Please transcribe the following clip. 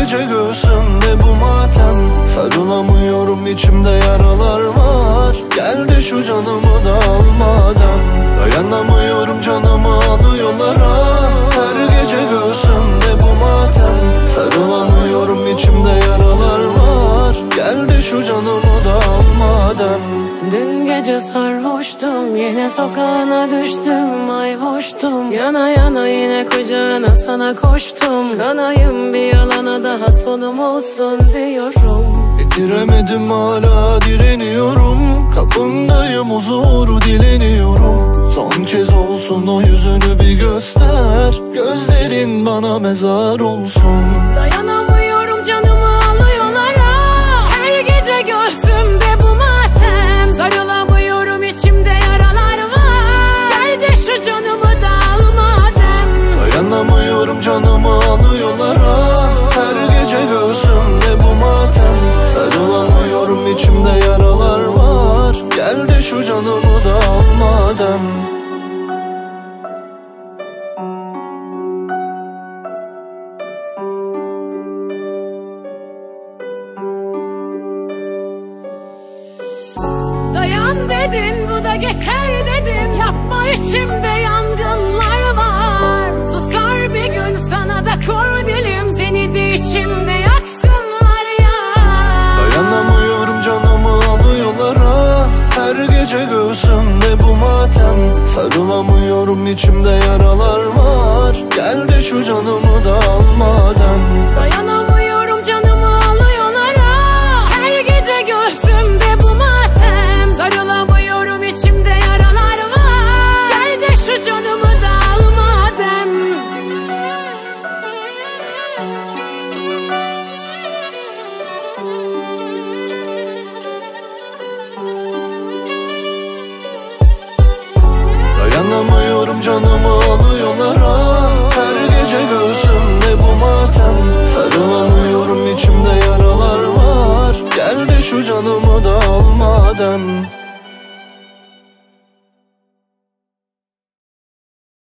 gece göğsümde bu matem, sarılamıyorum, içimde yaralar var. Gel de şu canımı da al madem. Dayanamıyorum, canımı alıyorlar ha. Her gece göğsümde bu matem, sarılamıyorum, içimde yaralar var. Gel de şu canımı da al madem. Dün gece sarhoştum, yine sokağına düştüm, ay hoştum. Yana yana yine kucağına sana koştum. Kanayım bir yalana, daha sonum olsun diyorum. Bitiremedim, hala direniyorum. Kapındayım, huzuru dileniyorum. Son kez olsun o yüzünü bir göster. Gözlerin bana mezar olsun. Dayanamıyorum, canımı alıyorlar ha. Her gece göğsümde bu matem, sarılamıyorum, içimde yaralar var. Gel de şu canımı da al madem. Dayanamıyorum, canımı alıyorlar ha. Her gece göğsümde bu matem, sarılamıyorum, içimde yaralar var. Gel de şu canımı da al madem. Dayan dedin, bu da geçer dedim. Yapma, içimde yangınlar var. Susar bir gün, sana da kor dilim. Seni de içimde yaksınlar ya. Dayanamıyorum, canımı alıyorlar ha. Her gece göğsümde bu matem, sarılamıyorum, içimde yaralar var. Gel de şu canımı da al madem. Dayanamıyorum,